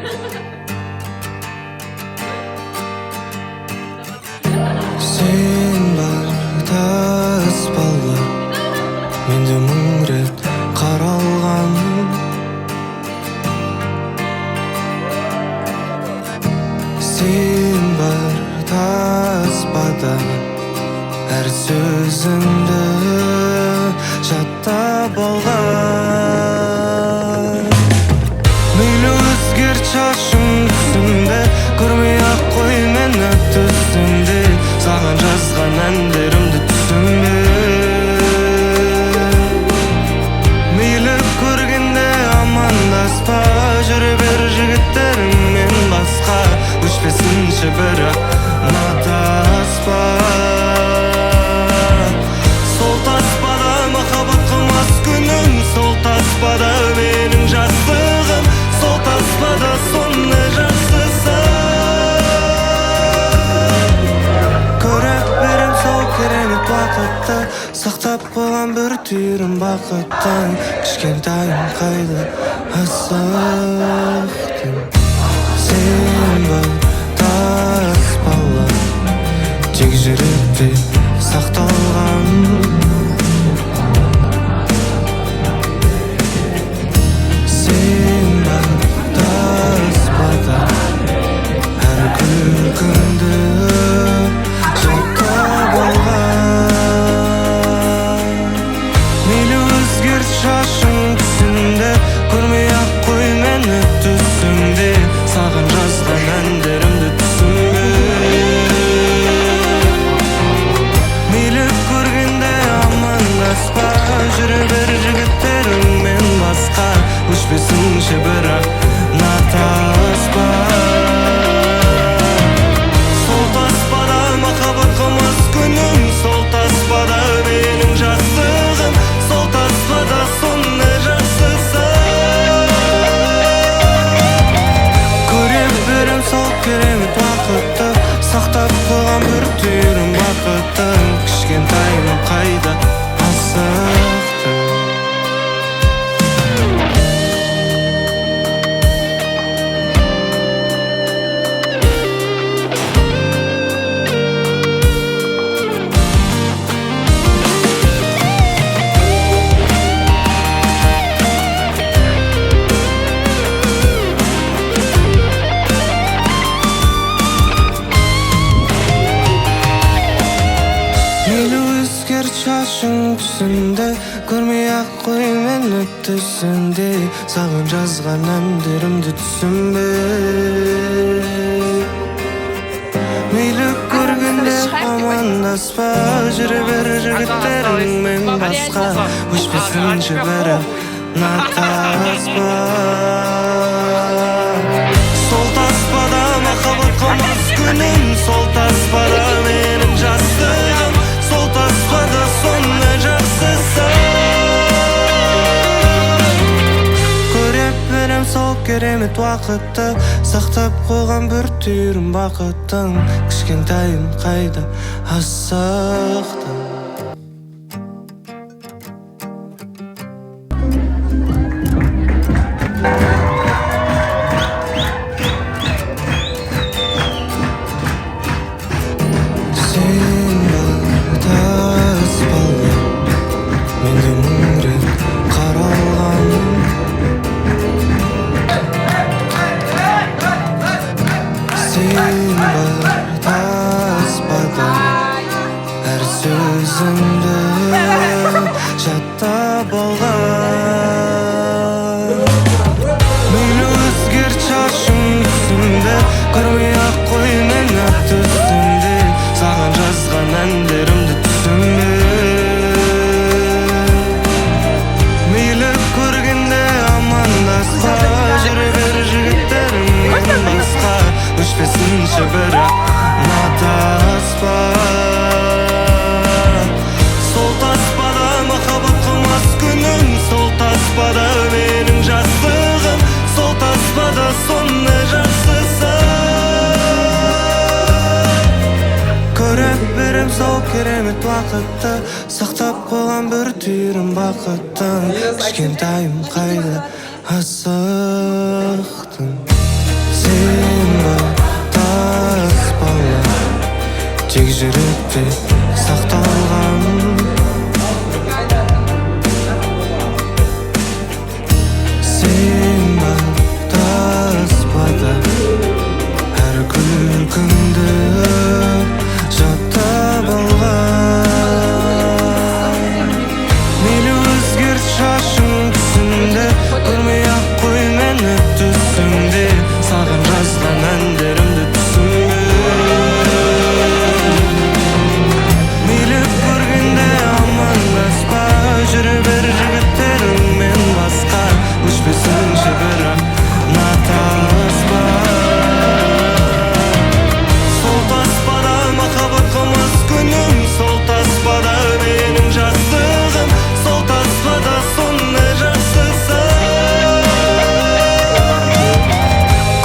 Sen barda ысбалlar менде мың рет қаралған. Sen barda ысбада әр сөзіңді жаттап алған. Мейлі өзгерт шашың түсімде, көрмей-ақ қой мені түсімде. Саған жазған әндерімді түсінбе. Мейлі көргенде амандаспа, жүре бер жігіттеріңмен басқа. Өшпесінші бірақ матаспа. Сол таспада махаббат қылмас күнім, сол таспада менің жастығым, сол таспада соны жақсысы. Көріп берем сол керемет уақытты, сақтап қойған бір түйірім бақыттың. Кішкентайым қайда асықтың. Сен барда ысбалар тек жүректе сақталған. Сен барда ысбада әр күлкіңді жаттап алған. Мейлі өзгерт шашың түсімде, көрмей-ақ қой мені түсімде. Саған жазған әндерімді түсінбе. Мейлі көргенде амандаспа, жүре бер жігіттеріңмен басқа. Өшпесінші бірақ натаспа. Сол таспада махаббат қылмас күнім, сол таспада менің жастығым, сол таспада соны жақсысы. Көріп берем сол керемет уақытты, сақтап қойған бір түйірім бақыттың. Кішкентайым қайда асықтың. Мейлі өзгерт шашың түсімде, көрмей-ақ қой мені түсімде. Саған жазған әндерімді түсінбе. Мейлі көргенде амандаспа, жүре бер жігіттеріңмен басқа. Өшпесінші бірақ натаспа. Сол таспада махаббат қылмас күнім, сол таспада менің жастығым, сол таспада соны жақсысы. Көріп берем сол керемет уақытты, сақтап қойған бір түйірім бақыттың. Кішкентайым қайда асықтың. Sen barда ысбалар менде мың рет қаралған. Sen barда ысбада әр сөзіңді жаттап алған. Мейлі өзгерт шашың түсімде, көрмей-ақ қой мені түсімде. Саған жазған әндерімді түсінбе. Мейлі көргенде амандаспа, жүре бер жігіттеріңмен басқа. Өшпесінші бірақ натаспа. Сол таспада махаббат қылмас күнім, сол таспада менің жастығым, сол таспада соны жақсысы. Көріп берем сол керемет уақытты, сақтап қойған бір түйірім бақыттың. Кішкентайым қайда асықтың. Sen var taz balla Тек жүректе сақталған Sen бар таспада Әр күлкіңді жаттап алған Мейлі өзгерт шашың түсімде Көрмей-ақ қой мені түсімде Саған жазған әндерімді түсімде Мейлі көргенде амандаспа Жүре бер жігіттеріңмен басқа Өшпесінші бірақ натаспа Сол таспада махаббат қылмас күнім Сол таспада менің жастығым Сол таспада сондай жақсысы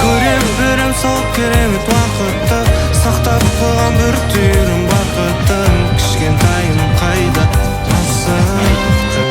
Көре берем сол керемет уақытты Сақтап қойған бір түйірім бақыттың Кішкентайым қайда асықты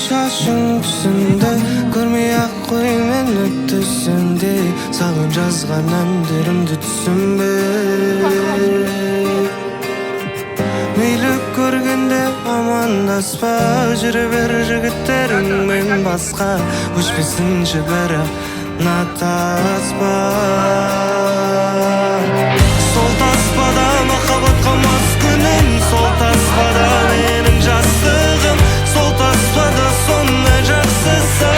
Шашың түсімде Көрмей-ақ қой мені түсімде Саған жазған әндерімді түсімде Мейлі көргенде амандаспа Жүре бер жігіттеріңмен басқа Өшпесінші бірақ натаспа Сол таспада махаббат қылмас күнім Сол таспада менің жастығым Сол таспада сондай жақсысы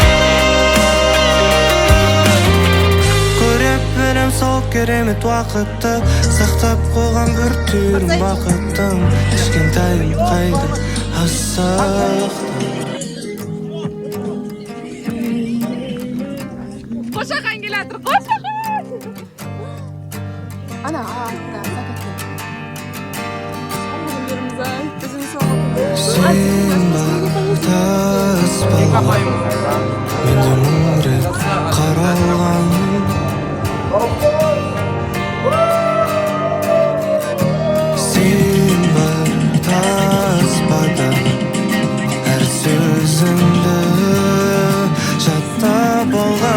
Көре берем сол керемет уақытты Сақтап қойған бір түйірім бақыттың Кішкентайым қайда асықты Қошақан келатыр, қошақан! Ана, Sen бар таспала Менде мұңырет қаралған Sen бар таспада Әр сөзіңді жаттап алған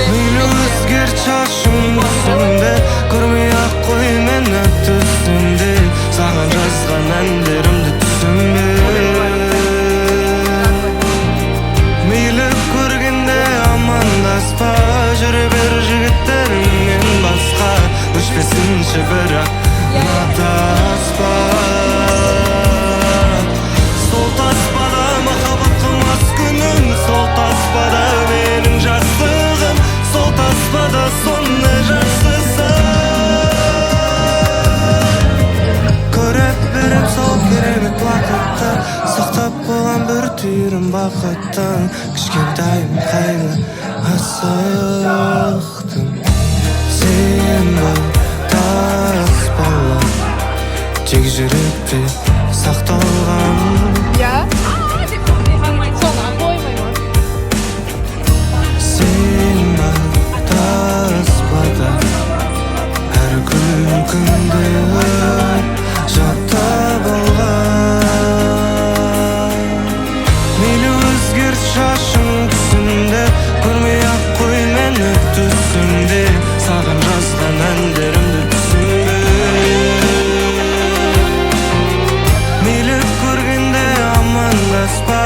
Мейлі өзгерт шашың түсімде Көрмей-ақ қой мені түсімде Саған жазған әндерімді түсімде Мейлі көргенде амандаспа Жүре бер жігіттеріңмен басқа Өшпесінші бірақ натаспа Сол таспада махаббат қылмас күнім Сол таспада менің жастығым Сол таспада сондай жақсысы Көріп берем сол керемет уақытты Сақтап қойған бір түйірім бақыттың Кішкентайым қайда асықтың Sen бар таспала Тек жүректе сақталған Sen бар таспада Әр күлкіңді жаттап алған Мейлі өзгерт шашың түсімде Көрмей-ақ қой мені түсімде Саған жазған әндерімді түсімде Мейлі көргенде амандаспа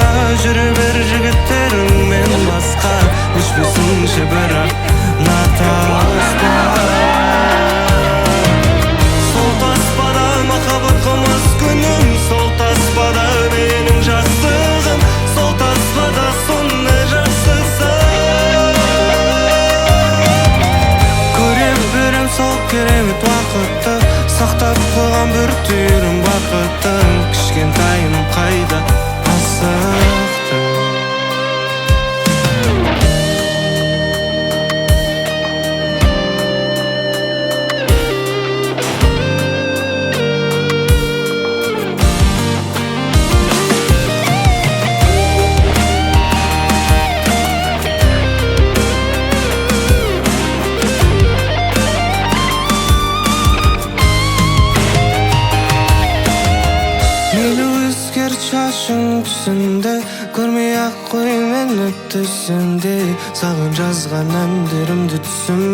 Жүре бер жігіттеріңмен басқа Өшпесінші бірақ натаспа Сол таспада махаббат қылмас күнім Сол таспада менің жастығым Сол таспада сондай жақсысы Көре берем сол керемет уақытты Сақтап қойған бір түйірім бақыттың Кішкентайым қайда асықты күтүшүң түсүндө көрмөй ак кой мени төсүндө сагын жазган әндеримди түсүнбө